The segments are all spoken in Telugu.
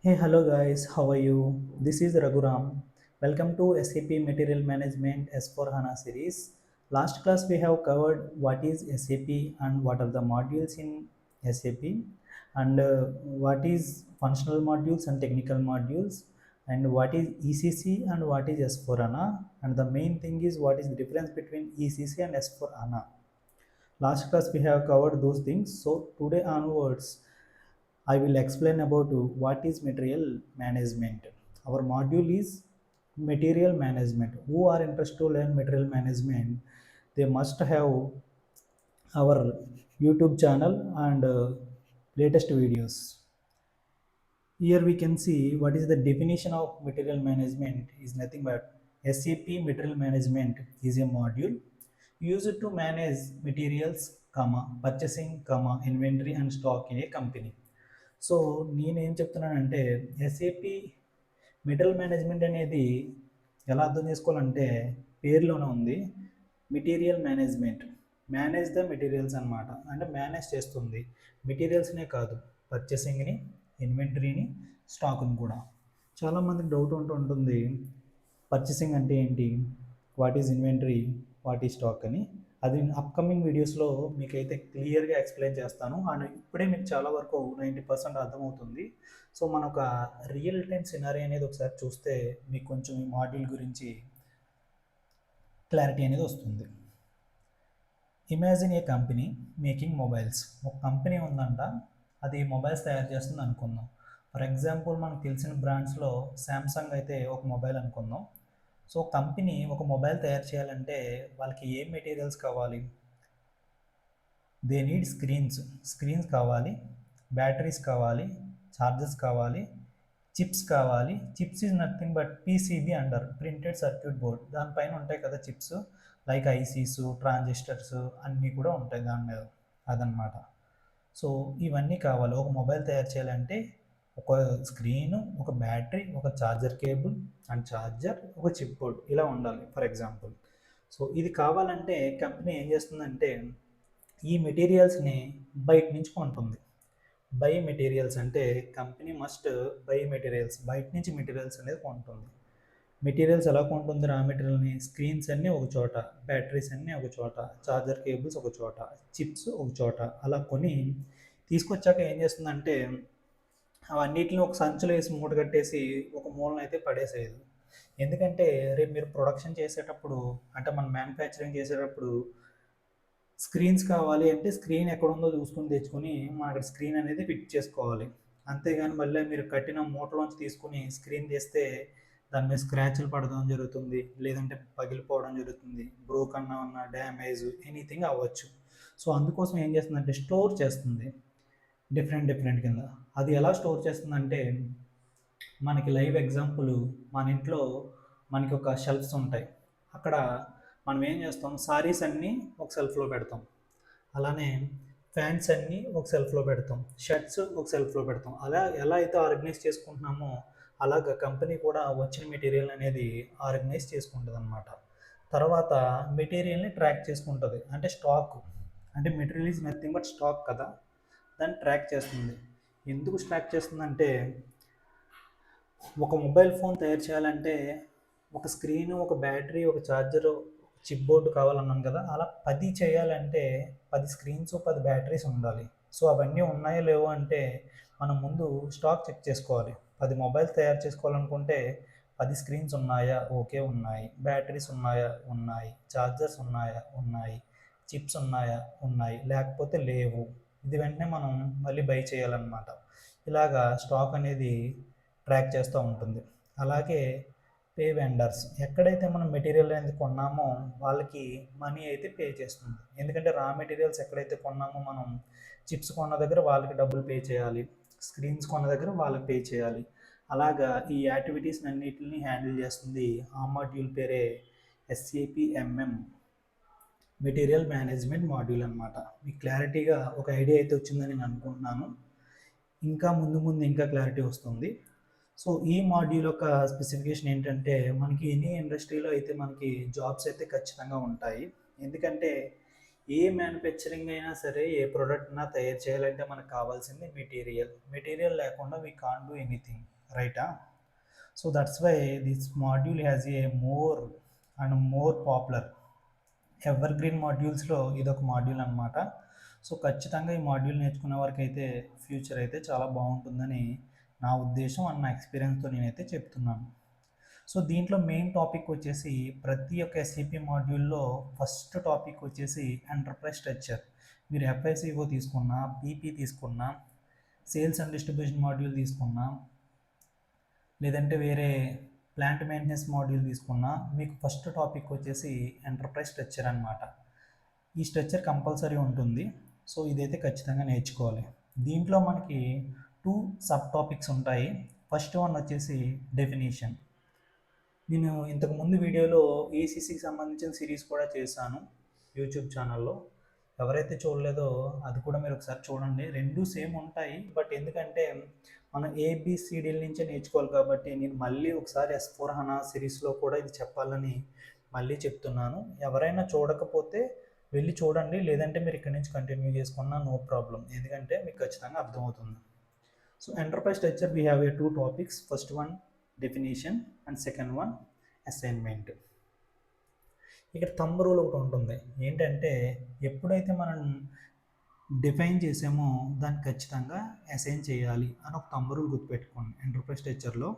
Hey, hello guys, how are you? This is Raghuram. Welcome to SAP Material Management S4HANA series. Last class we have covered what is SAP and what are the modules in SAP and what is functional modules and technical modules and what is ECC and what is S4HANA, and the main thing is what is the difference between ECC and S4HANA. Last class we have covered those things, so today onwards I will explain about what is material management. Our module is material management. Who are interested to learn material management, they must have our YouTube channel and latest videos. Here we can see what is the definition of material management is nothing but SAP material management is a module used to manage materials, purchasing, inventory and stock in a company. So నేనేం చెప్తున్నానంటే ఎస్ఏపి మెటీరియల్ మేనేజ్మెంట్ అనేది ఎలా అర్థం చేసుకోవాలంటే పేరులోనే ఉంది. Material management, manage the materials అనమాట. అంటే మేనేజ్ చేస్తుంది మెటీరియల్స్నే కాదు, పర్చేసింగ్ని, ఇన్వెంటరీని, స్టాక్ని కూడా. చాలామందికి డౌట్ ఉంటుంది పర్చేసింగ్ అంటే ఏంటి, what is inventory, what is stock అని. అది అప్కమింగ్ వీడియోస్లో మీకైతే క్లియర్గా ఎక్స్ప్లెయిన్ చేస్తాను. అండ్ ఇప్పుడే మీకు చాలా వరకు 90% అర్థమవుతుంది. సో మన ఒక రియల్ టైం సినారీ అనేది ఒకసారి చూస్తే మీకు కొంచెం ఈ మాడ్యూల్ గురించి క్లారిటీ అనేది వస్తుంది. Imagine a company making mobiles. ఒక కంపెనీ ఉందంట, అది మొబైల్స్ తయారు చేస్తుంది అనుకుందాం. ఫర్ ఎగ్జాంపుల్ మనకు తెలిసిన బ్రాండ్స్లో శాంసంగ్ అయితే ఒక మొబైల్ అనుకుందాం. సో కంపెనీ ఒక మొబైల్ తయారు చేయాలంటే వాళ్ళకి ఏ మెటీరియల్స్ కావాలి? దే నీడ్ స్క్రీన్స్ కావాలి, బ్యాటరీస్ కావాలి, ఛార్జర్స్ కావాలి, చిప్స్ కావాలి. Chips is nothing but PCB అంటారు, ప్రింటెడ్ సర్క్యూట్ బోర్డ్. దానిపైన ఉంటాయి కదా చిప్స్, లైక్ ఐసీస్, ట్రాన్సిస్టర్స్ అన్నీ కూడా ఉంటాయి దాని మీద, అదనమాట. సో ఇవన్నీ కావాలి ఒక మొబైల్ తయారు చేయాలంటే. ఒక స్క్రీను, ఒక బ్యాటరీ, ఒక ఛార్జర్ కేబుల్ అండ్ ఛార్జర్, ఒక చిప్ బోర్డ్ ఇలా ఉండాలి ఫర్ ఎగ్జాంపుల్. సో ఇది కావాలంటే కంపెనీ ఏం చేస్తుందంటే ఈ మెటీరియల్స్ని బయట నుంచి కొంటుంది. బై మెటీరియల్స్ అంటే కంపెనీ మస్ట్ బై మెటీరియల్స్, బయట నుంచి మెటీరియల్స్ అనేది కొంటుంది. మెటీరియల్స్ ఎలా కొంటుంది? రా మెటీరియల్ని, స్క్రీన్స్ అన్నీ ఒక చోట, బ్యాటరీస్ అన్నీ ఒక చోట, ఛార్జర్ కేబుల్స్ ఒక చోట, చిప్స్ ఒక చోట, అలా కొని తీసుకొచ్చాక ఏం చేస్తుందంటే అవన్నిటిని ఒక సంచులో వేసి మూట కట్టేసి ఒక మూలన అయితే పడేసేది. ఎందుకంటే రేపు మీరు ప్రొడక్షన్ చేసేటప్పుడు, అంటే మనం మ్యానుఫ్యాక్చరింగ్ చేసేటప్పుడు స్క్రీన్స్ కావాలి అంటే స్క్రీన్ ఎక్కడ ఉందో చూసుకొని తెచ్చుకొని మనం అక్కడ స్క్రీన్ అనేది ఫిట్ చేసుకోవాలి. అంతేగాని మళ్ళీ మీరు కట్టిన మూటలోంచి తీసుకుని స్క్రీన్ తీస్తే దాని మీద స్క్రాచ్లు పడడం జరుగుతుంది, లేదంటే పగిలిపోవడం జరుగుతుంది, బ్రోకన్ ఉన్న డ్యామేజ్ ఎనీథింగ్ అవ్వచ్చు. సో అందుకోసం ఏం చేస్తుందంటే స్టోర్ చేస్తుంది డిఫరెంట్ కింద. అది ఎలా స్టోర్ చేస్తుందంటే మనకి లైవ్ ఎగ్జాంపుల్, మన ఇంట్లో మనకి ఒక షెల్ఫ్స్ ఉంటాయి. అక్కడ మనం ఏం చేస్తాం, సారీస్ అన్నీ ఒక సెల్ఫ్లో పెడతాం, అలానే ఫ్యాన్స్ అన్నీ ఒక సెల్ఫ్లో పెడతాం, షర్ట్స్ ఒక సెల్ఫ్లో పెడతాం. అలా ఎలా అయితే ఆర్గనైజ్ చేసుకుంటున్నామో అలాగ కంపెనీ కూడా వచ్చిన మెటీరియల్ అనేది ఆర్గనైజ్ చేసుకుంటుంది అనమాట. తర్వాత మెటీరియల్ని ట్రాక్ చేసుకుంటుంది, అంటే స్టాక్, అంటే material is nothing but stock కదా, దాన్ని ట్రాక్ చేస్తుంది. ఎందుకు ట్రాక్ చేస్తుందంటే ఒక మొబైల్ ఫోన్ తయారు చేయాలంటే ఒక స్క్రీను, ఒక బ్యాటరీ, ఒక ఛార్జరు, చిప్ బోర్డు కావాలన్నాను కదా, అలా 10 చేయాలంటే 10 స్క్రీన్స్, 10 బ్యాటరీస్ ఉండాలి. సో అవన్నీ ఉన్నాయో లేవో అంటే మనం ముందు స్టాక్ చెక్ చేసుకోవాలి. 10 మొబైల్స్ తయారు చేసుకోవాలనుకుంటే 10 స్క్రీన్స్ ఉన్నాయా? ఓకే ఉన్నాయి. బ్యాటరీస్ ఉన్నాయా? ఉన్నాయి. ఛార్జర్స్ ఉన్నాయా? ఉన్నాయి. చిప్స్ ఉన్నాయా? ఉన్నాయి. లేకపోతే లేవు. ఇది వెంటనే మనం మళ్ళీ బై చేయాలన్నమాట. ఇలాగా స్టాక్ అనేది ట్రాక్ చేస్తూ ఉంటుంది. అలాగే పే వెండర్స్, ఎక్కడైతే మనం మెటీరియల్ అనేది కొన్నామో వాళ్ళకి మనీ అయితే పే చేస్తుంది. ఎందుకంటే రా మెటీరియల్స్ ఎక్కడైతే కొన్నామో మనం, చిప్స్ కొన్న దగ్గర వాళ్ళకి డబ్బులు పే చేయాలి, స్క్రీన్స్ కొన్న దగ్గర వాళ్ళకి పే చేయాలి. అలాగా ఈ యాక్టివిటీస్ అన్నిటిని హ్యాండిల్ చేస్తుంది. ఆ మాడ్యూల్ పేరే SAPMM మెటీరియల్ మేనేజ్మెంట్ మాడ్యూల్ అనమాట. మీకు క్లారిటీగా ఒక ఐడియా అయితే వచ్చిందని నేను అనుకుంటున్నాను. ఇంకా ముందు ఇంకా క్లారిటీ వస్తుంది. సో ఈ మాడ్యూల్ యొక్క స్పెసిఫికేషన్ ఏంటంటే మనకి ఎనీ ఇండస్ట్రీలో అయితే మనకి జాబ్స్ అయితే ఖచ్చితంగా ఉంటాయి. ఎందుకంటే ఏ మ్యానుఫ్యాక్చరింగ్ అయినా సరే, ఏ ప్రోడక్ట్ అయినా తయారు చేయాలంటే మనకు కావాల్సింది మెటీరియల్. మెటీరియల్ లేకుండా వీ కాంట్ డూ ఎనీథింగ్, రైటా? So that's why this module has a more and more popular. Evergreen మాడ్యూల్స్లో ఇదొక మాడ్యూల్ అనమాట. సో ఖచ్చితంగా ఈ మాడ్యూల్ నేర్చుకునే వారికి అయితే ఫ్యూచర్ అయితే చాలా బాగుంటుందని నా ఉద్దేశం అండ్ నా ఎక్స్పీరియన్స్తో నేనైతే చెప్తున్నాను. సో దీంట్లో మెయిన్ టాపిక్ వచ్చేసి ప్రతి ఒక్క ఎస్ఏపి మాడ్యూల్లో ఫస్ట్ టాపిక్ వచ్చేసి ఎంటర్ప్రైజ్ స్ట్రక్చర్. మీరు ఎఫ్ఐసిఓ తీసుకున్నా, పీపీ తీసుకున్నా, సేల్స్ అండ్ డిస్ట్రిబ్యూషన్ మాడ్యూల్ తీసుకున్నా, లేదంటే వేరే ప్లాంట్ మెయింటెనెన్స్ మాడ్యూల్ తీసుకున్నా, మీకు ఫస్ట్ టాపిక్ వచ్చేసి ఎంటర్ప్రైజ్ స్ట్రక్చర్ అనమాట. ఈ స్ట్రక్చర్ కంపల్సరీ ఉంటుంది. సో ఇదైతే ఖచ్చితంగా నేర్చుకోవాలి. దీంట్లో మనకి 2 సబ్ టాపిక్స్ ఉంటాయి. ఫస్ట్ వన్ వచ్చేసి డెఫినేషన్. నేను ఇంతకుముందు వీడియోలో ఏసీసీకి సంబంధించిన సిరీస్ కూడా చేశాను యూట్యూబ్ ఛానల్లో. ఎవరైతే చూడలేదో అది కూడా మీరు ఒకసారి చూడండి. రెండు సేమ్ ఉంటాయి, బట్ ఎందుకంటే మనం ఏబిసిడీల నుంచే నేర్చుకోవాలి కాబట్టి నేను మళ్ళీ ఒకసారి S/4HANA సిరీస్లో కూడా ఇది చెప్పాలని మళ్ళీ చెప్తున్నాను. ఎవరైనా చూడకపోతే వెళ్ళి చూడండి, లేదంటే మీరు ఇక్కడి నుంచి కంటిన్యూ చేసుకున్నా నో ప్రాబ్లం, ఎందుకంటే మీకు ఖచ్చితంగా అర్థమవుతుంది. So enterprise structure we have a 2 topics. First one definition and second one assignment. ఇక్కడ థంబ్ రూల్ ఒకటి ఉంటుంది. ఏంటంటే ఎప్పుడైతే మనం డిఫైన్ చేసామో దాన్ని ఖచ్చితంగా అసైన్ చేయాలి అని ఒక థంబ్ రూల్ గుర్తుపెట్టుకోండి. ఎంటర్ప్రైజ్ స్ట్రక్చర్లో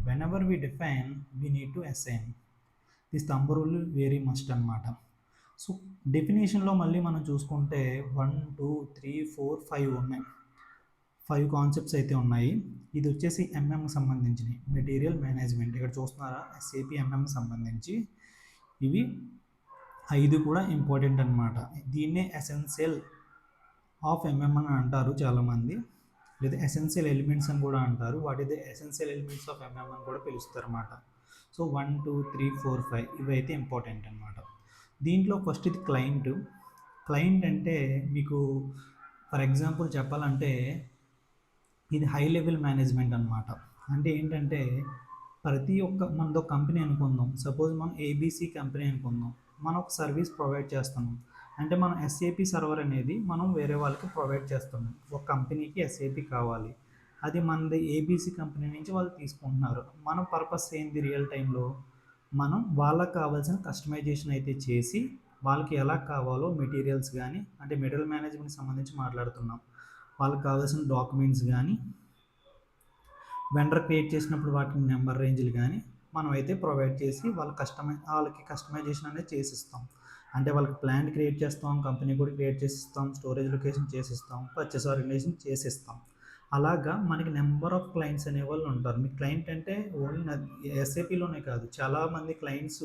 whenever we define we need to assign. This thumb rule very must అనమాట. సో డెఫినేషన్లో మళ్ళీ మనం చూసుకుంటే 1 2 3 4 5 ఉన్నాయి. 5 కాన్సెప్ట్స్ అయితే ఉన్నాయి. ఇది వచ్చేసి ఎంఎంకి సంబంధించినవి, మెటీరియల్ మేనేజ్మెంట్. ఇక్కడ చూస్తున్నారా, ఎస్ఏపి ఎంఎం సంబంధించి ఇవి 5 కూడా ఇంపార్టెంట్ అనమాట. దీన్నే ఎసెన్షియల్ ఆఫ్ ఎంఎం అని అంటారు చాలామంది, లేదా ఎసెన్షియల్ ఎలిమెంట్స్ అని కూడా అంటారు. What is the essential elements of MM అని కూడా పిలుస్తారు అన్నమాట. సో 1 2 3 4 5 ఇవైతే ఇంపార్టెంట్ అనమాట. దీంట్లో ఫస్ట్ ఇది క్లయింట్. క్లయింట్ అంటే మీకు ఫర్ ఎగ్జాంపుల్ చెప్పాలంటే ఇది హై లెవెల్ మేనేజ్మెంట్ అనమాట. అంటే ఏంటంటే ప్రతి ఒక్క మనదో కంపెనీ అనుకుందాం, సపోజ్ మనం ఏబీసీ కంపెనీ అనుకుందాం. మనం ఒక సర్వీస్ ప్రొవైడ్ చేస్తున్నాం, అంటే మనం ఎస్ఏపి సర్వర్ అనేది మనం వేరే వాళ్ళకి ప్రొవైడ్ చేస్తున్నాం. ఒక కంపెనీకి ఎస్ఏపి కావాలి, అది మనది ఏబీసీ కంపెనీ నుంచి వాళ్ళు తీసుకుంటున్నారు. మన పర్పస్ ఏంది, రియల్ టైంలో మనం వాళ్ళకి కావాల్సిన కస్టమైజేషన్ అయితే చేసి వాళ్ళకి ఎలా కావాలో మెటీరియల్స్ కానీ, అంటే మెటీరియల్ మేనేజ్మెంట్కి సంబంధించి మాట్లాడుతున్నాం, వాళ్ళకి కావాల్సిన డాక్యుమెంట్స్ కానీ, వెండర్ క్రియేట్ చేసినప్పుడు వాటికి నెంబర్ రేంజ్లు కానీ మనం అయితే ప్రొవైడ్ చేసి వాళ్ళకి కస్టమైజేషన్ అనేది చేసిస్తాం. అంటే వాళ్ళకి ప్లాన్ క్రియేట్ చేస్తాం, కంపెనీ కూడా క్రియేట్ చేసిస్తాం, స్టోరేజ్ లొకేషన్ చేసిస్తాం, పర్చేస్ ఆర్గనైజేషన్ చేసిస్తాం. అలాగా మనకి నెంబర్ ఆఫ్ క్లయింట్స్ అనేవాళ్ళు ఉంటారు. మీ క్లయింట్ అంటే ఓన్లీ ఎస్ఏపిలోనే కాదు, చాలామంది క్లయింట్స్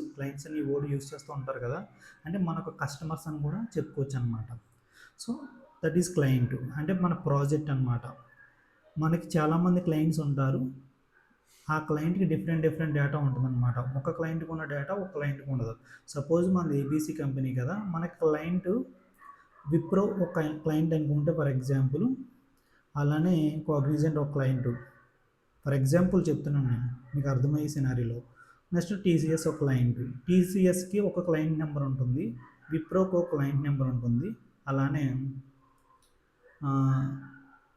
అని ఈ వర్డ్ యూస్ చేస్తూ ఉంటారు కదా, అంటే మనకు కస్టమర్స్ అని కూడా చెప్పుకోవచ్చు అనమాట. సో దట్ ఈస్ క్లయింట్, అంటే మన ప్రాజెక్ట్ అనమాట. మనకి చాలామంది క్లయింట్స్ ఉంటారు, ఆ క్లయింట్కి డిఫరెంట్ డేటా ఉంటుందన్నమాట. ఒక క్లయింట్కి ఉన్న డేటా ఒక క్లయింట్కి ఉండదు. సపోజ్ మనది ఏబీసీ కంపెనీ కదా, మన క్లయింట్ విప్రో ఒక క్లయింట్ అనుకుంటే ఫర్ ఎగ్జాంపుల్, అలానే కాగ్నిజెంట్ ఒక క్లయింట్ ఫర్ ఎగ్జాంపుల్ చెప్తున్నాను నేను మీకు అర్థమయ్యే సినారీలో. నెక్స్ట్ టీసీఎస్ ఒక క్లయింట్, టీసీఎస్కి ఒక క్లయింట్ నెంబర్ ఉంటుంది, విప్రోకి ఒక క్లయింట్ నెంబర్ ఉంటుంది, అలానే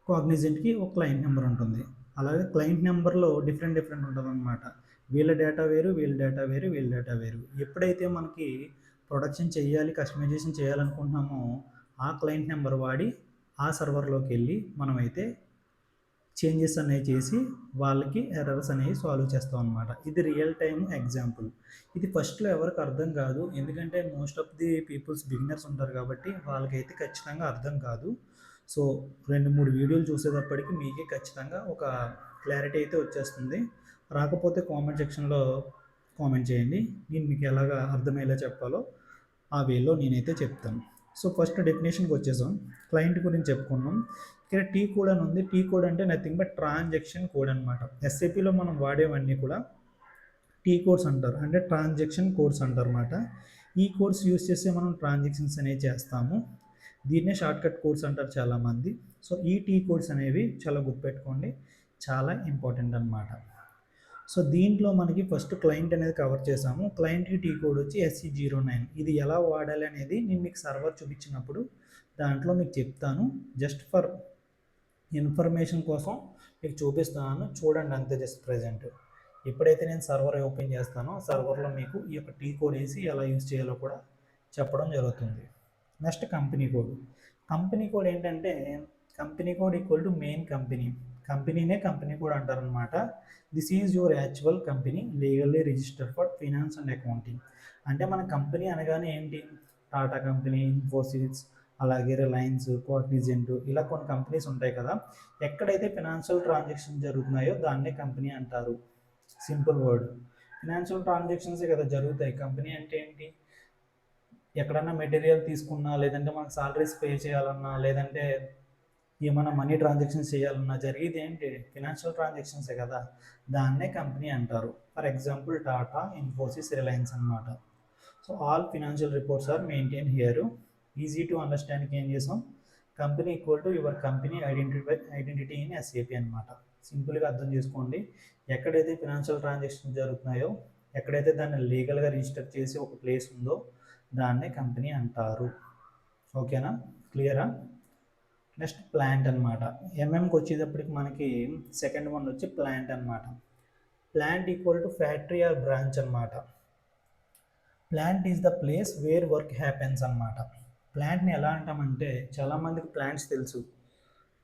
కాగ్నిజెంట్కి ఒక క్లయింట్ నెంబర్ ఉంటుంది. అలాగే క్లయింట్ నెంబర్లో డిఫరెంట్ ఉంటుంది అనమాట. వీళ్ళ డేటా వేరు, వీళ్ళ డేటా వేరు, వీళ్ళ డేటా వేరు. ఎప్పుడైతే మనకి ప్రొడక్షన్ చేయాలి, కస్టమైజేషన్ చేయాలనుకుంటున్నామో ఆ క్లయింట్ నెంబర్ వాడి ఆ సర్వర్లోకి వెళ్ళి మనమైతే చేంజెస్ అనేవి చేసి వాళ్ళకి ఎర్రర్స్ అనేవి సాల్వ్ చేస్తాం అనమాట. ఇది రియల్ టైమ్ ఎగ్జాంపుల్. ఇది ఫస్ట్లో ఎవరికి అర్థం కాదు, ఎందుకంటే most of the peoples beginners ఉంటారు కాబట్టి వాళ్ళకైతే ఖచ్చితంగా అర్థం కాదు. సో 2-3 వీడియోలు చూసేటప్పటికి మీకే ఖచ్చితంగా ఒక క్లారిటీ అయితే వచ్చేస్తుంది. రాకపోతే కామెంట్ సెక్షన్లో కామెంట్ చేయండి, నేను మీకు ఎలాగా అర్థమయ్యేలా చెప్పాలో ఆ వేలో నేనైతే చెప్తాను. సో ఫస్ట్ డెఫినేషన్కి వచ్చేసాం, క్లయింట్ గురించి చెప్పుకున్నాం. ఇక్కడ టీ కోడ్ అని ఉంది. టీ కోడ్ అంటే నథింగ్ బట్ ట్రాన్సాక్షన్ కోడ్ అనమాట. ఎస్ఏపిలో మనం వాడేవన్నీ కూడా టీ కోడ్స్ అంటారు, అంటే ట్రాన్సాక్షన్ కోడ్స్ అంటారు అన్నమాట. ఈ కోడ్స్ యూస్ చేసి మనం ట్రాన్సాక్షన్స్ అనేవి చేస్తాము. దీన్నే షార్ట్కట్ కోడ్స్ అంటారు చాలామంది. సో ఈ టీ కోడ్స్ అనేవి చాలా గుర్తుపెట్టుకోండి, చాలా ఇంపార్టెంట్ అనమాట. సో దీంట్లో మనకి ఫస్ట్ క్లయింట్ అనేది కవర్ చేసాము. క్లయింట్‌కి టీ కోడ్ వచ్చి SC09. ఇది ఎలా వాడాలి అనేది నేను మీకు సర్వర్ చూపించినప్పుడు దాంట్లో మీకు చెప్తాను. జస్ట్ ఫర్ ఇన్ఫర్మేషన్ కోసం మీకు చూపిస్తున్నాను, చూడండి అంతే జస్ట్ ప్రెజెంట్. ఎప్పుడైతే నేను సర్వర్ ఓపెన్ చేస్తానో సర్వర్లో మీకు ఈ యొక్క టీ కోడ్ వేసి ఎలా యూజ్ చేయాలో కూడా చెప్పడం జరుగుతుంది. Next company code. Company code ఏంటంటే company code equal to main company. కంపెనీనే కంపెనీ కోడ్ అంటారనమాట. This is your actual company legally registered for finance and accounting. అంటే మన కంపెనీ అనగానే ఏంటి, టాటా కంపెనీ, ఇన్ఫోసిస్, అలాగే రిలయన్స్, కోగ్నిజెంట్, ఇలా కొన్ని కంపెనీస్ ఉంటాయి కదా. ఎక్కడైతే ఫినాన్షియల్ ట్రాన్సాక్షన్ జరుగుతున్నాయో దాన్నే కంపెనీ అంటారు. Simple word. ఫినాన్షియల్ ట్రాన్సాక్షన్సే కదా జరుగుతాయి. కంపెనీ అంటే ఏంటి, ఎక్కడన్నా మెటీరియల్ తీసుకున్నా, లేదంటే మనకు సాలరీస్ పే చేయాలన్నా, లేదంటే ఏమైనా మనీ ట్రాన్సాక్షన్స్ చేయాలన్నా జరిగేది ఏంటి, ఫినాన్షియల్ ట్రాన్సాక్షన్సే కదా, దాన్నే కంపెనీ అంటారు. ఫర్ ఎగ్జాంపుల్ టాటా, ఇన్ఫోసిస్, రిలయన్స్ అన్నమాట. So all financial reports are maintain here. Easy to అండర్స్టాండ్కి ఏం చేసాం, company equal to your company identity in SAP అనమాట. సింపుల్గా అర్థం చేసుకోండి. ఎక్కడైతే ఫినాన్షియల్ ట్రాన్సాక్షన్ జరుగుతున్నాయో, ఎక్కడైతే దాన్ని లీగల్గా రిజిస్టర్ చేసి ఒక ప్లేస్ ఉందో దాన్నే కంపెనీ అంటారు. ఓకేనా, క్లియరా? నెక్స్ట్ ప్లాంట్ అనమాట. ఎంఎంకి వచ్చేటప్పటికి మనకి సెకండ్ వన్ వచ్చి ప్లాంట్ అనమాట. Plant equal to factory or branch అనమాట. Plant is the place where work happens అనమాట. ప్లాంట్ని ఎలా అంటామంటే, చాలామందికి ప్లాంట్స్ తెలుసు.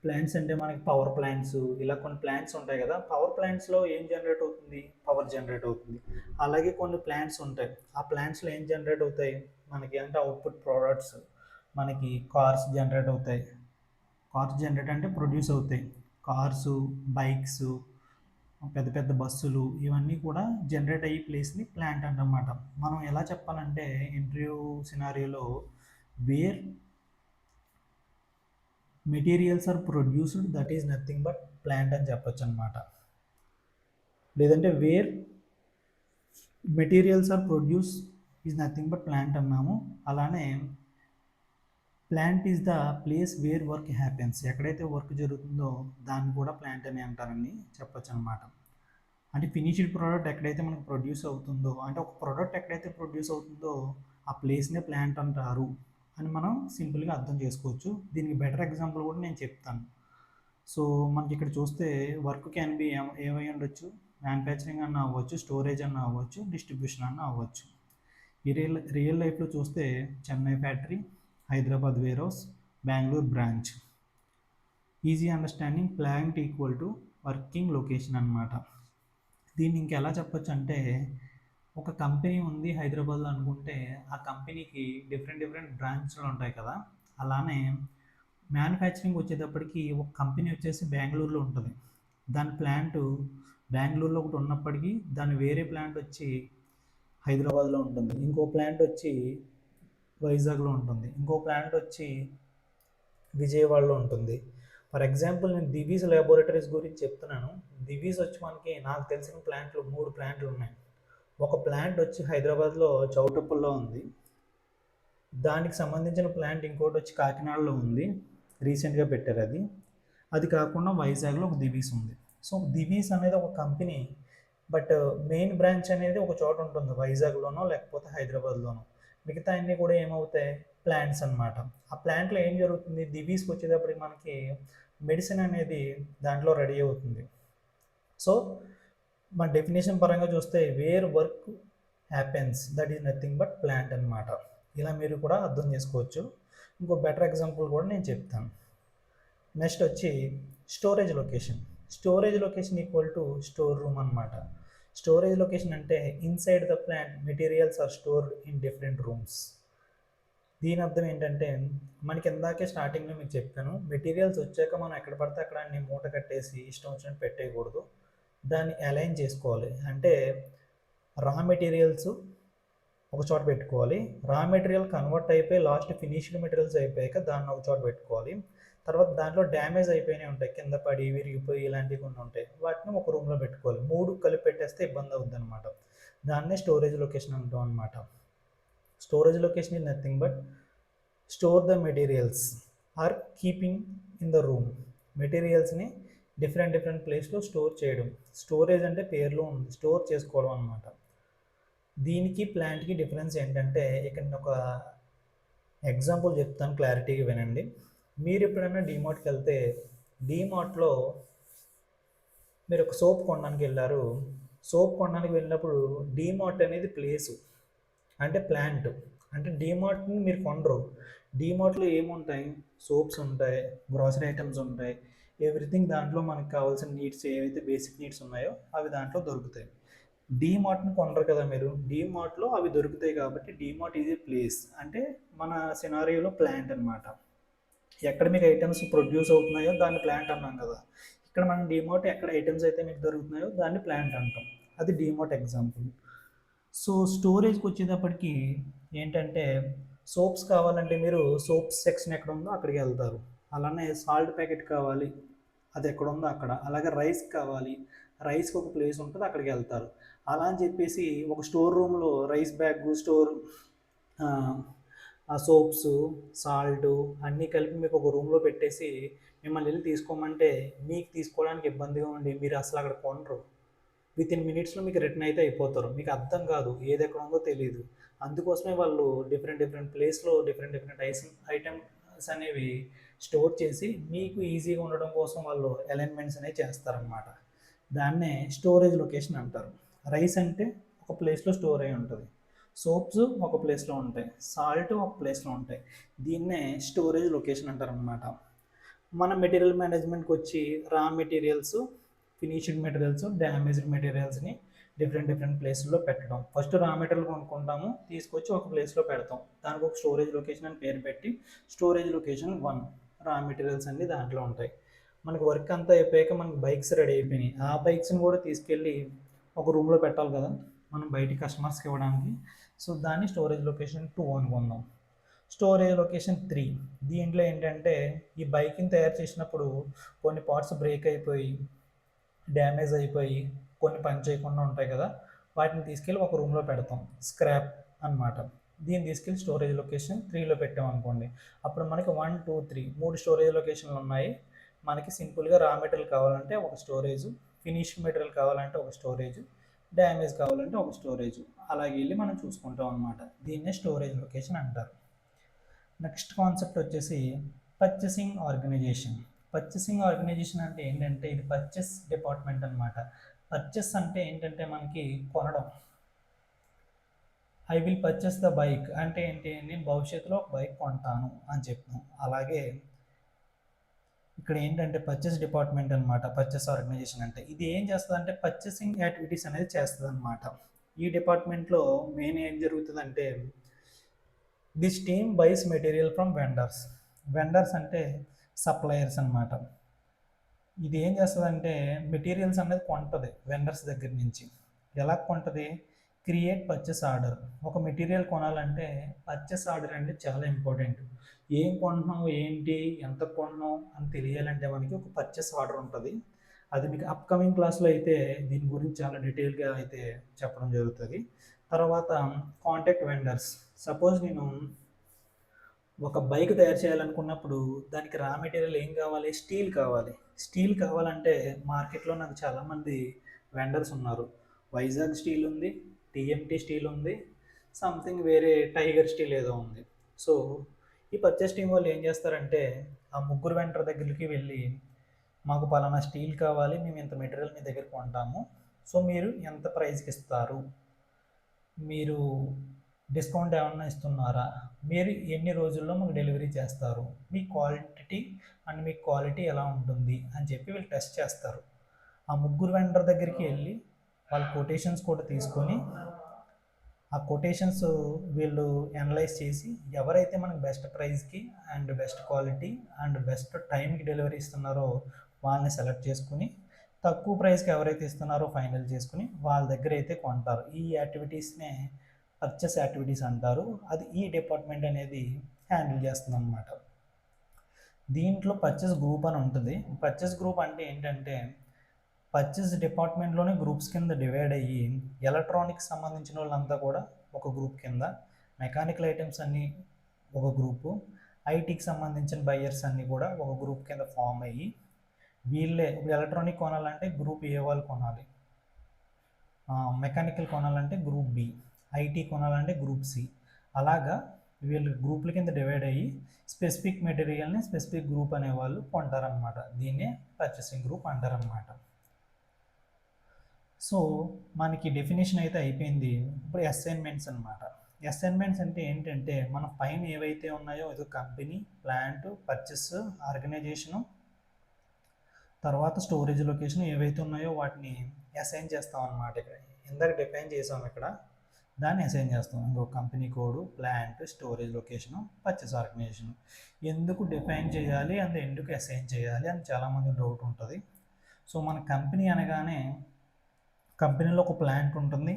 ప్లాంట్స్ అంటే మనకి పవర్ ప్లాంట్స్, ఇలా కొన్ని ప్లాంట్స్ ఉంటాయి కదా. పవర్ ప్లాంట్స్లో ఏం జనరేట్ అవుతుంది, పవర్ జనరేట్ అవుతుంది. అలాగే కొన్ని ప్లాంట్స్ ఉంటాయి, ఆ ప్లాంట్స్లో ఏం జనరేట్ అవుతాయి మనకి అంటే అవుట్పుట్ ప్రోడక్ట్స్. మనకి కార్స్ జనరేట్ అవుతాయి. కార్స్ జనరేట్ అంటే ప్రొడ్యూస్ అవుతాయి. కార్సు, బైక్స్, పెద్ద పెద్ద బస్సులు, ఇవన్నీ కూడా జనరేట్ అయ్యే ప్లేస్ని ప్లాంట్ అంటన్నమాట. మనం ఎలా చెప్పాలంటే ఇంటర్వ్యూ సినారియోలో where materials are produced that is nothing but plant అని చెప్పొచ్చు అనమాట. లేదంటే where materials are produce is nothing but plant అన్నాము. అలానే plant is the place where work happens. ఎక్కడైతే వర్క్ జరుగుతుందో దాన్ని కూడా ప్లాంట్ అని అంటారని చెప్పొచ్చు అనమాట. అంటే ఫినిష్డ్ ప్రోడక్ట్ ఎక్కడైతే మనకు ప్రొడ్యూస్ అవుతుందో, అంటే ఒక ప్రోడక్ట్ ఎక్కడైతే ప్రొడ్యూస్ అవుతుందో ఆ ప్లేస్నే ప్లాంట్ అంటారు అని మనం సింపుల్గా అర్థం చేసుకోవచ్చు. దీనికి బెటర్ ఎగ్జాంపుల్ కూడా నేను చెప్తాను. సో మనకి ఇక్కడ చూస్తే వర్క్ క్యాన్ బి ఏమై ఉండొచ్చు, మ్యానుఫ్యాక్చరింగ్ అన్న అవ్వచ్చు, స్టోరేజ్ అన్న అవ్వచ్చు, డిస్ట్రిబ్యూషన్ అన్న అవ్వచ్చు. ఈ రియల్ లైఫ్లో చూస్తే Chennai factory, Hyderabad warehouse, Bengaluru branch. Easy understanding, plant equal to working location అనమాట. దీన్ని ఇంకెలా చెప్పొచ్చు అంటే, ఒక కంపెనీ ఉంది హైదరాబాద్లో అనుకుంటే ఆ కంపెనీకి డిఫరెంట్ బ్రాంచ్లు ఉంటాయి కదా. అలానే మ్యానుఫ్యాక్చరింగ్ వచ్చేటప్పటికి ఒక కంపెనీ వచ్చేసి బెంగళూరులో ఉంటుంది. దాని ప్లాంట్ బెంగళూరులో ఒకటి ఉన్నప్పటికీ దాని వేరే ప్లాంట్ వచ్చి హైదరాబాద్లో ఉంటుంది, ఇంకో ప్లాంట్ వచ్చి వైజాగ్లో ఉంటుంది, ఇంకో ప్లాంట్ వచ్చి విజయవాడలో ఉంటుంది. ఫర్ ఎగ్జాంపుల్ నేను దివీస్ ల్యాబొరేటరీస్ గురించి చెప్తున్నాను. దివీస్ వచ్చి మనకి నాకు తెలిసిన ప్లాంట్లు 3 ప్లాంట్లు ఉన్నాయి. ఒక ప్లాంట్ వచ్చి హైదరాబాద్లో చౌటుప్పల్లో ఉంది. దానికి సంబంధించిన ప్లాంట్ ఇంకోటి వచ్చి కాకినాడలో ఉంది, రీసెంట్గా పెట్టారు అది. అది కాకుండా వైజాగ్లో ఒక దివీస్ ఉంది. సో దివీస్ అనేది ఒక కంపెనీ, బట్ మెయిన్ బ్రాంచ్ అనేది ఒక చోట ఉంటుంది, వైజాగ్లోనో లేకపోతే హైదరాబాద్లోనో. మిగతా అన్నీ కూడా ఏమవుతాయి, ప్లాంట్స్ అనమాట. ఆ ప్లాంట్లో ఏం జరుగుతుంది, దివీస్కి వచ్చేటప్పటికి మనకి మెడిసిన్ అనేది దాంట్లో రెడీ అవుతుంది. సో మన డెఫినేషన్ పరంగా చూస్తే where work happens that is nothing but plant అనమాట. ఇలా మీరు కూడా అర్థం చేసుకోవచ్చు. ఇంకో బెటర్ ఎగ్జాంపుల్ కూడా నేను చెప్తాను. నెక్స్ట్ వచ్చి storage location. Storage location equal to store room అనమాట. స్టోరేజ్ లొకేషన్ అంటే inside the plant materials are stored in different rooms. దీని అర్థం ఏంటంటే, మనకి ఇందాకే స్టార్టింగ్లో మీకు చెప్పాను, మెటీరియల్స్ వచ్చాక మనం ఎక్కడ పడితే అక్కడ అన్ని మూట కట్టేసి ఇష్టం వచ్చినట్టు పెట్టేయకూడదు, దాన్ని అలైన్ చేసుకోవాలి. అంటే రా మెటీరియల్స్ ఒక చోట పెట్టుకోవాలి, రా మెటీరియల్ కన్వర్ట్ అయిపోయి లాస్ట్ ఫినిష్డ్ మెటీరియల్స్ అయిపోయాక దాన్ని ఒక చోట పెట్టుకోవాలి. తర్వాత దాంట్లో డ్యామేజ్ అయిపోయినాయి ఉంటాయి, కింద పడి విరిగిపోయి ఇలాంటివి కొన్ని ఉంటాయి, వాటిని ఒక రూమ్లో పెట్టుకోవాలి. 3 కలిపి పెట్టేస్తే ఇబ్బంది అవుతుంది అనమాట. దాన్నే స్టోరేజ్ లొకేషన్ అంటాం అనమాట. Storage location is nothing but store the materials are keeping in the room. మెటీరియల్స్ని డిఫరెంట్ డిఫరెంట్ ప్లేస్లో స్టోర్ చేయడం. స్టోరేజ్ అంటే పేర్లో ఉంది, స్టోర్ చేసుకోవడం అనమాట. దీనికి ప్లాంట్కి డిఫరెన్స్ ఏంటంటే, ఇక్కడ నేను ఒక ఎగ్జాంపుల్ చెప్తాను, క్లారిటీగా వినండి. మీరు ఎప్పుడైనా డీమార్ట్కి వెళ్తే డీమార్ట్లో మీరు ఒక సోప్ కొనడానికి వెళ్ళారు. సోప్ కొనడానికి వెళ్ళినప్పుడు డీమార్ట్ అనేది ప్లేసు, అంటే ప్లాంట్. అంటే డీమార్ట్ని మీరు కొనరు. డీమార్ట్లో ఏముంటాయి? సోప్స్ ఉంటాయి, గ్రాసరీ ఐటమ్స్ ఉంటాయి, ఎవ్రీథింగ్ దాంట్లో మనకు కావాల్సిన నీడ్స్ ఏవైతే బేసిక్ నీడ్స్ ఉన్నాయో అవి దాంట్లో దొరుకుతాయి. డీమార్ట్ని కొనరు కదా మీరు. డీమార్ట్లో అవి దొరుకుతాయి కాబట్టి డీమార్ట్ ఈజ్ ఏ ప్లేస్, అంటే మన సినారియోలో ప్లాంట్ అనమాట. ఎక్కడ మీకు ఐటమ్స్ ప్రొడ్యూస్ అవుతున్నాయో దాన్ని ప్లాంట్ అన్నాం కదా. ఇక్కడ మనం డీమార్ట్ ఎక్కడ ఐటమ్స్ అయితే మీకు దొరుకుతున్నాయో దాన్ని ప్లాంట్ అంటాం. అది డీమార్ట్ ఎగ్జాంపుల్. సో స్టోరేజ్కి వచ్చేటప్పటికి ఏంటంటే, సోప్స్ కావాలంటే మీరు సోప్స్ సెక్షన్ ఎక్కడ ఉందో అక్కడికి వెళ్తారు. అలానే సాల్ట్ ప్యాకెట్ కావాలి, అది ఎక్కడ ఉందో అక్కడ. అలాగే రైస్ కావాలి, రైస్కి ఒక ప్లేస్ ఉంటుంది, అక్కడికి వెళ్తారు. అలా అని చెప్పేసి ఒక స్టోర్ రూమ్లో రైస్ బ్యాగ్, స్టోర్, ఆ సోప్స్, సాల్ట్ అన్నీ కలిపి మీకు ఒక రూమ్లో పెట్టేసి మిమ్మల్ని వెళ్ళి తీసుకోమంటే మీకు తీసుకోవడానికి ఇబ్బందిగా ఉండి మీరు అసలు అక్కడ కొనరు. వితిన్ మినిట్స్లో మీకు రిటర్న్ అయితే అయిపోతారు. మీకు అర్థం కాదు, ఏది ఎక్కడ ఉందో తెలియదు. అందుకోసమే వాళ్ళు డిఫరెంట్ డిఫరెంట్ ప్లేస్లో డిఫరెంట్ డిఫరెంట్ ఐటమ్స్ అనేవి స్టోర్ చేసి మీకు ఈజీగా ఉండడం కోసం వాళ్ళు అలైన్మెంట్స్ అనేవి చేస్తారనమాట. దాన్నే స్టోరేజ్ లొకేషన్ అంటారు. రైస్ అంటే ఒక ప్లేస్లో స్టోర్ అయి ఉంటుంది, సోప్స్ ఒక ప్లేస్లో ఉంటాయి, సాల్ట్ ఒక ప్లేస్లో ఉంటాయి. దీన్నే స్టోరేజ్ లొకేషన్ అంటారు అనమాట. మన మెటీరియల్ మేనేజ్మెంట్కి వచ్చి raw materials, finished materials, damaged మెటీరియల్స్ని డిఫరెంట్ డిఫరెంట్ ప్లేస్లో పెట్టడం. ఫస్ట్ రా మెటీరియల్ కొనుక్కుంటాము, తీసుకొచ్చి ఒక ప్లేస్లో పెడతాం, దానికి ఒక స్టోరేజ్ లొకేషన్ అని పేరు పెట్టి స్టోరేజ్ లొకేషన్ 1 రా మెటీరియల్స్ అన్నీ దాంట్లో ఉంటాయి. మనకి వర్క్ అంతా అయిపోయాక మనకి బైక్స్ రెడీ అయిపోయినాయి. ఆ బైక్స్ని కూడా తీసుకెళ్ళి ఒక రూమ్లో పెట్టాలి కదా మనం బయట కస్టమర్స్కి ఇవ్వడానికి. సో దాన్ని స్టోరేజ్ లొకేషన్ 2 అనుకుందాం. స్టోరేజ్ లొకేషన్ 3, దీంట్లో ఏంటంటే ఈ బైక్ని తయారు చేసినప్పుడు కొన్ని పార్ట్స్ బ్రేక్ అయిపోయి డ్యామేజ్ అయిపోయి కొన్ని పని చేయకుండా ఉంటాయి కదా, వాటిని తీసుకెళ్ళి ఒక రూమ్లో పెడతాం, స్క్రాప్ అనమాట. దీన్ని తీసుకెళ్ళి స్టోరేజ్ లొకేషన్ 3లో పెట్టామనుకోండి. అప్పుడు మనకి 1, 2, 3 3 స్టోరేజ్ లొకేషన్లు ఉన్నాయి. మనకి సింపుల్గా రా మెటీరియల్ కావాలంటే ఒక స్టోరేజ్, ఫినిష్డ్ మెటీరియల్ కావాలంటే ఒక స్టోరేజ్, డ్యామేజ్ కావాలంటే ఒక స్టోరేజ్, అలాగే వెళ్ళి మనం చూసుకుంటాం అనమాట. దీన్నే స్టోరేజ్ లొకేషన్ అంటారు. నెక్స్ట్ కాన్సెప్ట్ వచ్చేసి పర్చేసింగ్ ఆర్గనైజేషన్. పర్చేసింగ్ ఆర్గనైజేషన్ అంటే ఏంటంటే ఇది పర్చేస్ డిపార్ట్మెంట్ అనమాట. పర్చేస్ అంటే ఏంటంటే మనకి కొనడం. I will purchase the bike అంటే ఏంటి, నేను భవిష్యత్తులో ఒక బైక్ కొంటాను అని చెప్పాను. అలాగే ఇక్కడ ఏంటంటే పర్చేస్ డిపార్ట్మెంట్ అనమాట. పర్చేస్ ఆర్గనైజేషన్ అంటే ఇది ఏం చేస్తుంది అంటే పర్చేసింగ్ యాక్టివిటీస్ అనేది చేస్తుంది అనమాట. ఈ డిపార్ట్మెంట్లో మెయిన్ ఏం జరుగుతుందంటే, this team buys material from vendors. Vendors అంటే సప్లయర్స్ అనమాట. ఇది ఏం చేస్తుందంటే మెటీరియల్స్ అనేది కొంటుంది వెండర్స్ దగ్గర నుంచి. ఎలా కొంటుంది? Create purchase order. ఒక మెటీరియల్ కొనాలంటే పర్చేస్ ఆర్డర్ అంటే చాలా ఇంపార్టెంట్. ఏం కొంటున్నాం, ఏంటి, ఎంత కొన్నాం అని తెలియాలంటే మనకి ఒక పర్చేస్ ఆర్డర్ ఉంటుంది. అది మీకు అప్కమింగ్ క్లాస్లో అయితే దీని గురించి చాలా డీటెయిల్గా అయితే చెప్పడం జరుగుతుంది. తర్వాత కాంటాక్ట్ వెండర్స్. సపోజ్ నేను ఒక బైక్ తయారు చేయాలనుకున్నప్పుడు దానికి రా మెటీరియల్ ఏం కావాలి? స్టీల్ కావాలి. స్టీల్ కావాలంటే మార్కెట్లో నాకు చాలామంది వెండర్స్ ఉన్నారు. వైజాగ్ స్టీల్ ఉంది, టీఎంటీ స్టీల్ ఉంది, సంథింగ్ వేరే టైగర్ స్టీల్ ఏదో ఉంది. సో ఈ పర్చేస్ టీం వాళ్ళు ఏం చేస్తారంటే ఆ ముగ్గురు వెండర్ దగ్గరికి వెళ్ళి, మాకు పలానా స్టీల్ కావాలి, మేము ఇంత మెటీరియల్ మీ దగ్గర కొంటాము, సో మీరు ఎంత ప్రైస్కి ఇస్తారు, మీరు డిస్కౌంట్ ఏమన్నా ఇస్తున్నారా, మీరు ఎన్ని రోజుల్లో మాకు డెలివరీ చేస్తారు, మీ క్వాలిటీ అండ్ మీ క్వాలిటీ ఎలా ఉంటుంది అని చెప్పి వీళ్ళు టెస్ట్ చేస్తారు. ఆ ముగ్గురు వెండర్ దగ్గరికి వెళ్ళి వాళ్ళ కొటేషన్స్ కూడా తీసుకొని ఆ కొటేషన్స్ వీళ్ళు అనలైజ్ చేసి ఎవరైతే మనకు బెస్ట్ ప్రైస్కి and best quality and best టైంకి డెలివరీ ఇస్తున్నారో వాళ్ళని సెలెక్ట్ చేసుకుని తక్కువ ప్రైస్కి ఎవరైతే ఇస్తున్నారో ఫైనల్ చేసుకుని వాళ్ళ దగ్గర అయితే కొంటారు. ఈ యాక్టివిటీస్నే పర్చేస్ యాక్టివిటీస్ అంటారు. అది ఈ డిపార్ట్మెంట్ అనేది హ్యాండిల్ చేస్తుంది అనమాట. దీంట్లో పర్చేస్ గ్రూప్ అని ఉంటుంది. పర్చేస్ గ్రూప్ అంటే ఏంటంటే పర్చేస్ డిపార్ట్మెంట్లోనే గ్రూప్స్ కింద డివైడ్ అయ్యి ఎలక్ట్రానిక్స్ సంబంధించిన వాళ్ళంతా కూడా ఒక గ్రూప్ కింద, మెకానికల్ ఐటమ్స్ అన్నీ ఒక గ్రూపు, ఐటీకి సంబంధించిన బయ్యర్స్ అన్నీ కూడా ఒక గ్రూప్ కింద ఫామ్ అయ్యి వీళ్ళే ఇప్పుడు ఎలక్ట్రానిక్ కొనాలంటే గ్రూప్ ఏ వాళ్ళు కొనాలి, మెకానికల్ కొనాలంటే గ్రూప్ బి, ఐటీ కొనాలంటే గ్రూప్ సి. అలాగా వీళ్ళు గ్రూపుల కింద డివైడ్ అయ్యి స్పెసిఫిక్ మెటీరియల్ని స్పెసిఫిక్ గ్రూప్ అనేవాళ్ళు కొంటారనమాట. దీన్నే పర్చేసింగ్ గ్రూప్ అంటారనమాట. సో మనకి డెఫినేషన్ అయితే అయిపోయింది. ఇప్పుడు అసైన్మెంట్స్ అనమాట. అసైన్మెంట్స్ అంటే ఏంటంటే మన పైన ఏవైతే ఉన్నాయో ఇది కంపెనీ, ప్లాంట్, పర్చేస్, ఆర్గనైజేషను, తర్వాత స్టోరేజ్ లొకేషన్ ఏవైతే ఉన్నాయో వాటిని అసైన్ చేస్తాం అనమాట. ఇక్కడ ఇందాక డిఫైన్ చేసాం, ఇక్కడ దాన్ని అసైన్ చేస్తాం. ఇంకో company code, plant, storage location, purchase organisation. ఎందుకు డిఫైన్ చేయాలి అండ్ ఎందుకు అసైన్ చేయాలి అని చాలామంది డౌట్ ఉంటుంది. సో మన కంపెనీ అనగానే కంపెనీలో ఒక ప్లాంట్ ఉంటుంది,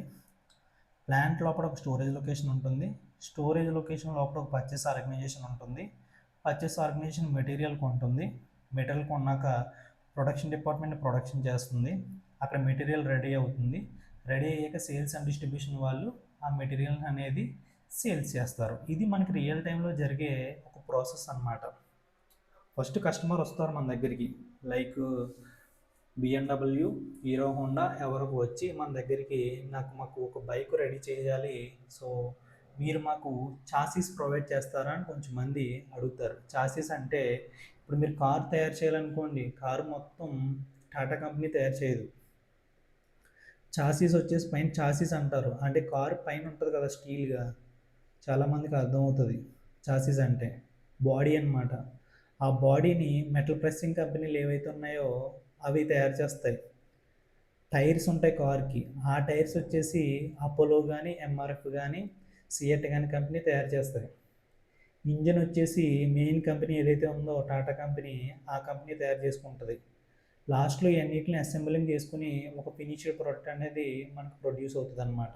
ప్లాంట్ లోపల ఒక స్టోరేజ్ లొకేషన్ ఉంటుంది, స్టోరేజ్ లొకేషన్ లోపల ఒక పర్చేస్ ఆర్గనైజేషన్ ఉంటుంది, పర్చేస్ ఆర్గనైజేషన్ మెటీరియల్ కొంటుంది, మెటీరియల్ కొన్నాక ప్రొడక్షన్ డిపార్ట్మెంట్ ప్రొడక్షన్ చేస్తుంది, అక్కడ మెటీరియల్ రెడీ అవుతుంది, రెడీ అయ్యాక సేల్స్ అండ్ డిస్ట్రిబ్యూషన్ వాళ్ళు ఆ మెటీరియల్ అనేది సేల్స్ చేస్తారు. ఇది మనకి రియల్ టైంలో జరిగే ఒక ప్రాసెస్ అన్నమాట. ఫస్ట్ కస్టమర్ వస్తారు మన దగ్గరికి, లైక్ బిఎండబ్ల్యూ, హీరో హోండా ఎవరికి వచ్చి మన దగ్గరికి మాకు ఒక బైక్ రెడీ చేయాలి, సో మీరు మాకు చాసీస్ ప్రొవైడ్ చేస్తారా అని కొంచెం మంది అడుగుతారు. చాసీస్ అంటే ఇప్పుడు మీరు కార్ తయారు చేయాలనుకోండి, కారు మొత్తం టాటా కంపెనీ తయారు చేయదు. చాసీస్ వచ్చేసి పైన చాసీస్ అంటారు, అంటే కారు పైన ఉంటుంది కదా స్టీల్గా, చాలామందికి అర్థమవుతుంది. చాసీస్ అంటే బాడీ అన్నమాట. ఆ బాడీని మెటల్ ప్రెస్సింగ్ కంపెనీలు ఏవైతే ఉన్నాయో అవి తయారు చేస్తాయి. టైర్స్ ఉంటాయి కార్కి, ఆ టైర్స్ వచ్చేసి అపోలో కానీ, ఎంఆర్ఎఫ్ కానీ, సిఎట్ కానీ కంపెనీ తయారు చేస్తాయి. ఇంజన్ వచ్చేసి మెయిన్ కంపెనీ ఏదైతే ఉందో టాటా కంపెనీ, ఆ కంపెనీ తయారు చేసుకుంటుంది. లాస్ట్లో ఇవన్నిటిని అసెంబ్లింగ్ చేసుకుని ఒక ఫినిష్డ్ ప్రోడక్ట్ అనేది మనకు ప్రొడ్యూస్ అవుతుంది అనమాట.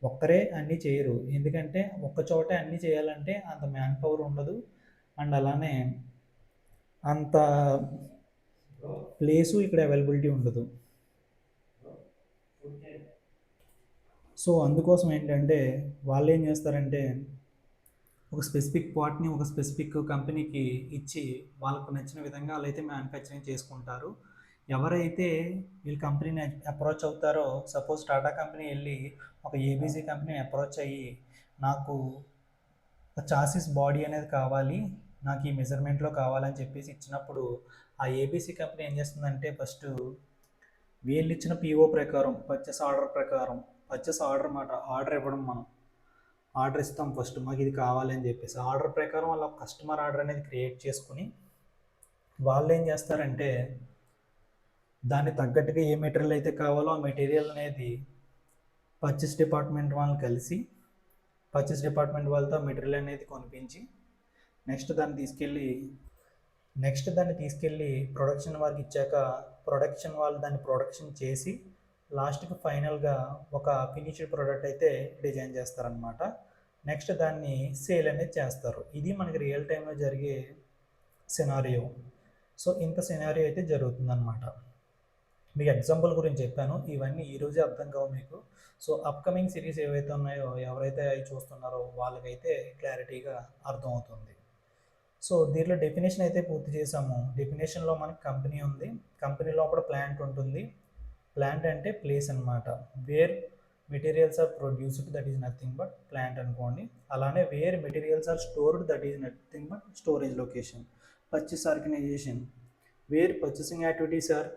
ఒక్కరే అన్నీ చేయరు, ఎందుకంటే ఒక్క చోటే అన్నీ చేయాలంటే అంత మ్యాన్ పవర్ ఉండదు, అండ్ అలానే అంత ప్లేసు ఇక్కడ అవైలబిలిటీ ఉండదు. సో అందుకోసం ఏంటంటే వాళ్ళు ఏం చేస్తారంటే ఒక స్పెసిఫిక్ పార్ట్ని ఒక స్పెసిఫిక్ కంపెనీకి ఇచ్చి వాళ్ళకు నచ్చిన విధంగా వాళ్ళైతే మ్యానుఫ్యాక్చరింగ్ చేసుకుంటారు. ఎవరైతే వీళ్ళ కంపెనీని అప్రోచ్ అవుతారో, సపోజ్ టాటా కంపెనీ వెళ్ళి ఒక ఏబీసీ కంపెనీ అప్రోచ్ అయ్యి నాకు ఒక చాసిస్ బాడీ అనేది కావాలి, నాకు ఈ మెజర్మెంట్లో కావాలని చెప్పేసి ఇచ్చినప్పుడు ఆ ఏబీసీ కంపెనీ ఏం చేస్తుందంటే ఫస్ట్ వీళ్ళు ఇచ్చిన పీఓ ప్రకారం, పర్చేస్ ఆర్డర్ ప్రకారం, పర్చేస్ ఆర్డర్ మాట ఆర్డర్ ఇవ్వడం, మనం ఆర్డర్ ఇస్తాం ఫస్ట్ మాకు ఇది కావాలి అని చెప్పేసి. ఆర్డర్ ప్రకారం వాళ్ళ కస్టమర్ ఆర్డర్ అనేది క్రియేట్ చేసుకుని వాళ్ళు ఏం చేస్తారంటే దాన్ని తగ్గట్టుగా ఏ మెటీరియల్ అయితే కావాలో ఆ మెటీరియల్ అనేది పర్చేస్ డిపార్ట్మెంట్ వాళ్ళని కలిసి పర్చేస్ డిపార్ట్మెంట్ వాళ్ళతో మెటీరియల్ అనేది కొనిపించి నెక్స్ట్ దాన్ని తీసుకెళ్ళి ప్రొడక్షన్ వాళ్ళకి ఇచ్చాక ప్రొడక్షన్ వాళ్ళు దాన్ని ప్రొడక్షన్ చేసి లాస్ట్కి ఫైనల్గా ఒక ఫినిష్డ్ ప్రోడక్ట్ అయితే డిజైన్ చేస్తారనమాట. నెక్స్ట్ దాన్ని సేల్ అనేది చేస్తారు. ఇది మనకి రియల్ టైంలో జరిగే సినారియో. సో ఇంత సినారియో అయితే జరుగుతుందన్నమాట. మీకు ఎగ్జాంపుల్ గురించి చెప్పాను, ఇవన్నీ ఈరోజే అర్థం కావు మీకు. సో అప్కమింగ్ సిరీస్ ఏవైతే ఉన్నాయో ఎవరైతే అవి చూస్తున్నారో వాళ్ళకైతే క్లారిటీగా అర్థమవుతుంది. సో దీంట్లో డెఫినేషన్ అయితే పూర్తి చేసాము. డెఫినేషన్లో మనకి కంపెనీ ఉంది, కంపెనీ లోపల ప్లాంట్ ఉంటుంది. ప్లాంట్ అంటే ప్లేస్ అనమాట, where materials are produced, that is nothing but plant అనుకోండి. అలానే where materials are stored, that is nothing but storage location. Purchase organisation, where purchasing activities are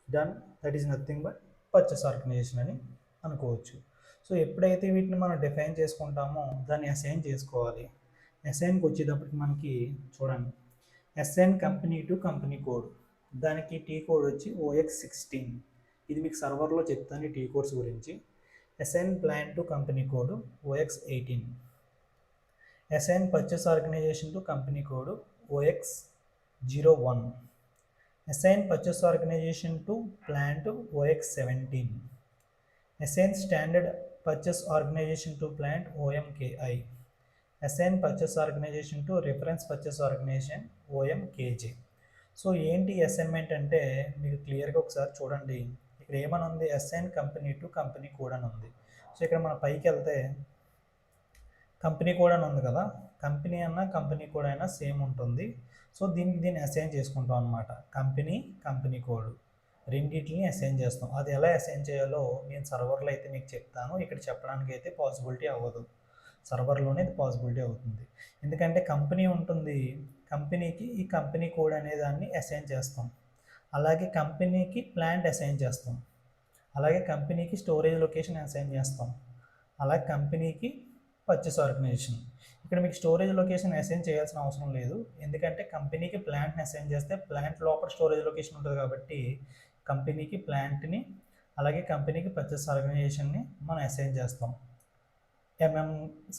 done, that is nothing but purchase organisation అని అనుకోవచ్చు. సో ఎప్పుడైతే వీటిని మనం డిఫైన్ చేసుకుంటామో దాన్ని అసైన్ చేసుకోవాలి. అసైన్కి వచ్చేటప్పటికి మనకి చూడండి, assign company to company code, దానికి టీ కోడ్ వచ్చి OX16. ఇది మీకు సర్వర్లో చెప్తాను టీ కోడ్స్ గురించి. Assign plan to company code OX18. Assign purchase organisation to company code OX01. Assign purchase organisation to plant OX17. Assign standard purchase organisation to plant OMKI. Assign purchase organisation to reference purchase organisation OMKJ. So ఏంటి అసైన్మెంట్ అంటే మీకు క్లియర్గా ఒకసారి చూడండి. ఇక్కడ ఏమని ఉంది, assign company to company code అని ఉంది. సో ఇక్కడ మన పైకి వెళ్తే కంపెనీ కోడ్ అని ఉంది కదా, కంపెనీ అన్న కంపెనీ కోడ్ అయినా సేమ్ ఉంటుంది. సో దీన్ని అసైన్ చేసుకుంటాం అనమాట. కంపెనీ కోడ్ రెండింటిని అసైన్ చేస్తాం. అది ఎలా అసైన్ చేయాలో నేను సర్వర్లో అయితే మీకు చెప్తాను. ఇక్కడ చెప్పడానికి అయితే పాసిబిలిటీ అవ్వదు. సర్వర్లోనే ఇది పాసిబిలిటీ అవుతుంది. ఎందుకంటే కంపెనీ ఉంటుంది, కంపెనీకి ఈ కంపెనీ కోడ్ అనే దాన్ని అసైన్ చేస్తాం. అలాగే కంపెనీకి ప్లాంట్ అసైన్ చేస్తాం. అలాగే కంపెనీకి స్టోరేజ్ లొకేషన్ అసైన్ చేస్తాం. అలాగే కంపెనీకి పర్చేస్ ఆర్గనైజేషన్. ఇక్కడ మీకు స్టోరేజ్ లొకేషన్ అసైన్ చేయాల్సిన అవసరం లేదు. ఎందుకంటే కంపెనీకి ప్లాంట్ని అసైన్ చేస్తే ప్లాంట్ లోపల స్టోరేజ్ లొకేషన్ ఉంటుంది కాబట్టి కంపెనీకి ప్లాంట్ని అలాగే కంపెనీకి పర్చేస్ ఆర్గనైజేషన్ని మనం అసైన్ చేస్తాం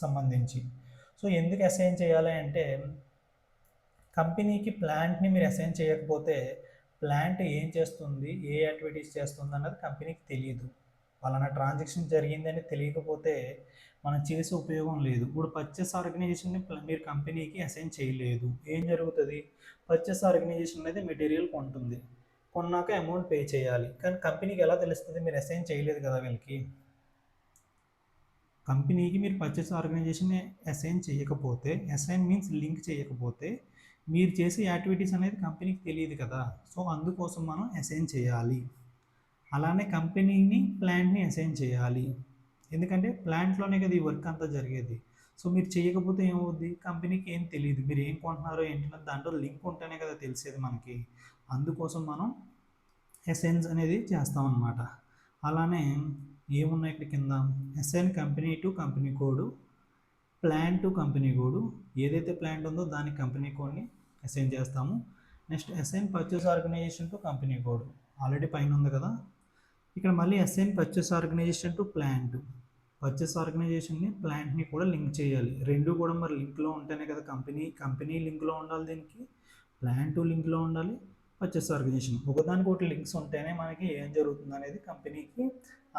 సంబంధించి. సో ఎందుకు అసైన్ చేయాలి అంటే కంపెనీకి ప్లాంట్ని మీరు అసైన్ చేయకపోతే ప్లాంట్ ఏం చేస్తుంది, ఏ యాక్టివిటీస్ చేస్తుంది అన్నది కంపెనీకి తెలియదు. వాళ్ళ ట్రాన్సాక్షన్ జరిగిందని తెలియకపోతే మనం చేసే ఉపయోగం లేదు. ఇప్పుడు పర్చేస్ ఆర్గనైజేషన్ని మీరు కంపెనీకి అసైన్ చేయలేదు, ఏం జరుగుతుంది? పర్చేస్ ఆర్గనైజేషన్ అనేది మెటీరియల్ కొంటుంది, కొన్నాక అమౌంట్ పే చేయాలి. కానీ కంపెనీకి ఎలా తెలుస్తుంది? మీరు అసైన్ చేయలేదు కదా వీళ్ళకి. కంపెనీకి మీరు పర్చేస్ ఆర్గనైజేషన్ని అసైన్ చేయకపోతే, అసైన్ మీన్స్ లింక్ చేయకపోతే మీరు చేసే యాక్టివిటీస్ అనేది కంపెనీకి తెలియదు కదా. సో అందుకోసం మనం అసైన్ చేయాలి. అలానే కంపెనీని ప్లాంట్ని అసైన్ చేయాలి. ఎందుకంటే ప్లాంట్లోనే కదా ఈ వర్క్ అంతా జరిగేది. సో మీరు చేయకపోతే ఏమవుద్ది? కంపెనీకి ఏం తెలియదు, మీరు ఏం కొంటున్నారో ఏంటంటే దాంట్లో లింక్ ఉంటేనే కదా తెలిసేది మనకి. అందుకోసం మనం అసైన్స్ అనేది చేస్తామన్నమాట. అలానే ఏమున్నాయి ఇక్కడ కింద? Assign company to company code, plan to company code. ఏదైతే ప్లాంట్ ఉందో దానికి కంపెనీ కోడ్ని అసైన్ చేస్తాము. Next assign purchase organisation to company code, already పైన ఉంది కదా. ఇక్కడ మళ్ళీ assign purchase organisation to plant. Purchase ఆర్గనైజేషన్ని ప్లాంట్ని కూడా లింక్ చేయాలి. రెండు కూడా మరి లింక్లో ఉంటేనే కదా కంపెనీ లింక్లో ఉండాలి, దీనికి ప్లాంట్ లింక్లో ఉండాలి, పర్చేస్ ఆర్గనైజేషన్. ఒకదానికి ఒకటి లింక్స్ ఉంటేనే మనకి ఏం జరుగుతుంది అనేది కంపెనీకి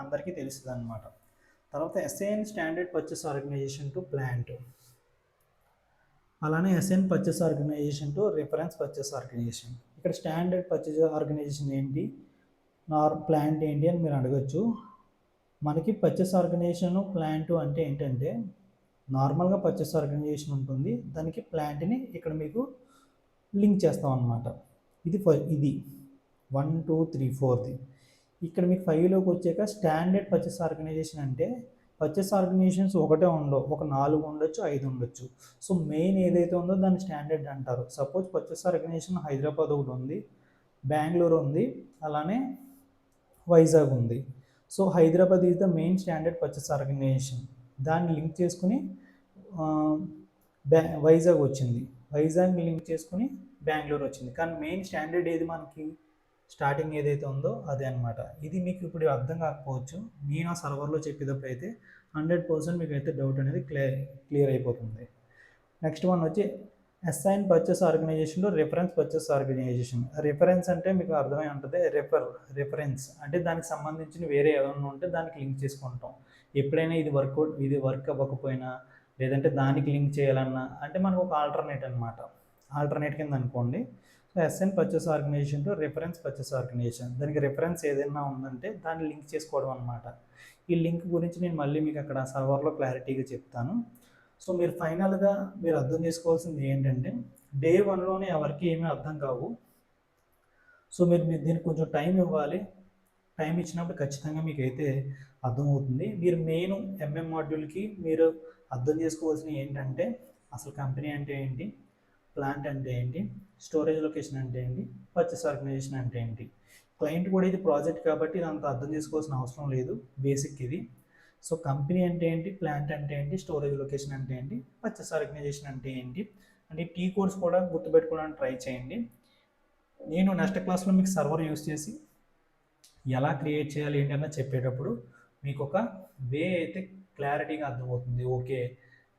అందరికీ తెలుస్తుంది అనమాట. తర్వాత assign standard purchase organisation to plant. అలానే assign purchase organisation to reference purchase organisation. ఇక్కడ స్టాండర్డ్ పర్చేస్ ఆర్గనైజేషన్ ఏంటి, ప్లాంట్ ఏంటి అని మీరు అడగచ్చు. మనకి పర్చేస్ ఆర్గనైజేషన్ ప్లాంట్ అంటే ఏంటంటే నార్మల్గా పర్చేస్ ఆర్గనైజేషన్ ఉంటుంది, దానికి ప్లాంట్ని ఇక్కడ మీకు లింక్ చేస్తాం అన్నమాట. ఇది 1 2 3 4ది. ఇక్కడ మీకు 5లోకి వచ్చాక స్టాండర్డ్ పర్చేస్ ఆర్గనైజేషన్ అంటే పర్చేస్ ఆర్గనైజేషన్స్ ఒకటే ఉండవు, ఒక 4 ఉండొచ్చు, 5 ఉండొచ్చు. సో మెయిన్ ఏదైతే ఉందో దాన్ని స్టాండర్డ్ అంటారు. సపోజ్ పర్చేస్ ఆర్గనైజేషన్ హైదరాబాద్ ఒకటి ఉంది, బెంగళూరు ఉంది, అలానే వైజాగ్ ఉంది. So Hyderabad is the main standard purchase organization. దాన్ని లింక్ చేసుకుని వైజాగ్ వచ్చింది, వైజాగ్ని లింక్ చేసుకుని బెంగళూరు వచ్చింది. కానీ మెయిన్ స్టాండర్డ్ ఏది మనకి స్టార్టింగ్ ఏదైతే ఉందో అదే అనమాట. ఇది మీకు ఇప్పుడు అర్థం కాకపోవచ్చు, నేను ఆ సర్వర్లో చెప్పేటప్పుడు అయితే 100% మీకు అయితే డౌట్ అనేది క్లియర్ అయిపోతుంది. నెక్స్ట్ వన్ వచ్చి assign purchase organization reference purchase organization. Reference అంటే మీకు అర్థమై ఉంటుంది, రిఫరెన్స్ అంటే దానికి సంబంధించిన వేరే ఏమైనా ఉంటే దానికి లింక్ చేసుకుంటాం. ఎప్పుడైనా ఇది వర్క్ అవ్వకపోయినా లేదంటే దానికి లింక్ చేయాలన్నా అంటే మనకు ఒక ఆల్టర్నేట్ కింద అనుకోండి. So assign purchase organisation to reference purchase organization. దానికి రిఫరెన్స్ ఏదైనా ఉందంటే దాన్ని లింక్ చేసుకోవడం అనమాట. ఈ లింక్ గురించి నేను మళ్ళీ మీకు అక్కడ సర్వర్లో క్లారిటీగా చెప్తాను. సో మీరు ఫైనల్గా మీరు అర్థం చేసుకోవాల్సింది ఏంటంటే డే 1లోనే ఎవరికి ఏమీ అర్థం కావు. సో మీరు దీనికి కొంచెం టైం ఇవ్వాలి. టైం ఇచ్చినప్పుడు ఖచ్చితంగా మీకు అయితే అర్థమవుతుంది. మీరు మెయిన్ మాడ్యూల్కి మీరు అర్థం చేసుకోవాల్సినవి ఏంటంటే అసలు కంపెనీ అంటే ఏంటి, ప్లాంట్ అంటే ఏంటి, స్టోరేజ్ లొకేషన్ అంటే ఏంటి, పర్చేస్ ఆర్గనైజేషన్ అంటే ఏంటి. క్లయింట్ కూడా ఇది ప్రాజెక్ట్ కాబట్టి ఇదంతా అర్థం చేసుకోవాల్సిన అవసరం లేదు, బేసిక్ ఇది. సో కంపెనీ అంటే ఏంటి, ప్లాంట్ అంటే ఏంటి, స్టోరేజ్ లొకేషన్ అంటే ఏంటి, పర్చేస్ ఆర్గనైజేషన్ అంటే ఏంటి అంటే టీ కోడ్స్ కూడా గుర్తుపెట్టుకోవడానికి ట్రై చేయండి. నేను నెక్స్ట్ క్లాస్లో మీకు సర్వర్ యూస్ చేసి ఎలా క్రియేట్ చేయాలి ఏంటన్నా చెప్పేటప్పుడు మీకు ఒక వే అయితే క్లారిటీగా అర్థమవుతుంది. ఓకే,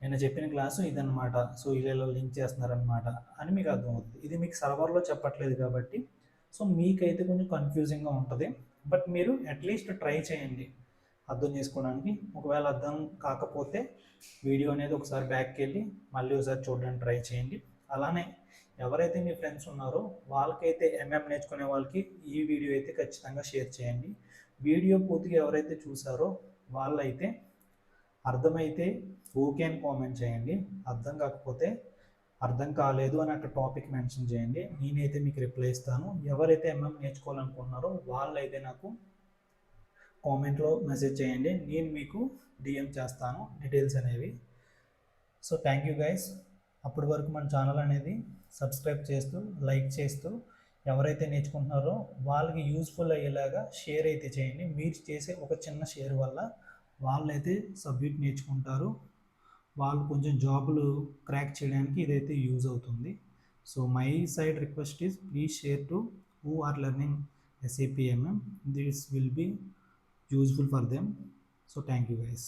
నేను చెప్పిన క్లాసు ఇదనమాట, సో ఇలా లింక్ చేస్తున్నారనమాట అని మీకు అర్థమవుతుంది. ఇది మీకు సర్వర్లో చెప్పట్లేదు కాబట్టి సో మీకైతే కొంచెం కన్ఫ్యూజింగ్గా ఉంటుంది. బట్ మీరు అట్లీస్ట్ ట్రై చేయండి అర్థం చేసుకోవడానికి. ఒకవేళ అర్థం కాకపోతే వీడియో అనేది ఒకసారి బ్యాక్కి వెళ్ళి మళ్ళీ ఒకసారి చూడడానికి ట్రై చేయండి. అలానే ఎవరైతే మీ ఫ్రెండ్స్ ఉన్నారో వాళ్ళకైతే నేర్చుకునే వాళ్ళకి ఈ వీడియో అయితే ఖచ్చితంగా షేర్ చేయండి. వీడియో పూర్తిగా ఎవరైతే చూసారో వాళ్ళైతే అర్థమైతే ఓకే అని కామెంట్ చేయండి. అర్థం కాకపోతే అర్థం కాలేదు అని అక్కడ టాపిక్ మెన్షన్ చేయండి. నేనైతే మీకు రిప్లై ఇస్తాను. ఎవరైతే ఎంఎం నేర్చుకోవాలనుకుంటున్నారో వాళ్ళైతే నాకు కామెంట్లో మెసేజ్ చేయండి. నేను మీకు డిఎం చేస్తాను డీటెయిల్స్ అనేవి. So thank you guys. అప్పటి వరకు మన ఛానల్ అనేది సబ్స్క్రైబ్ చేస్తూ లైక్ చేస్తూ ఎవరైతే నేర్చుకుంటున్నారో వాళ్ళకి యూస్ఫుల్ అయ్యేలాగా షేర్ అయితే చేయండి. మీరు చేసే ఒక చిన్న షేర్ వల్ల వాళ్ళైతే సబ్జెక్ట్ నేర్చుకుంటారు. వాళ్ళు కొంచెం జాబులు క్రాక్ చేయడానికి ఇదైతే యూజ్ అవుతుంది. So my side request is please share to who are learning SAP MM. This will be useful for them. So thank you guys.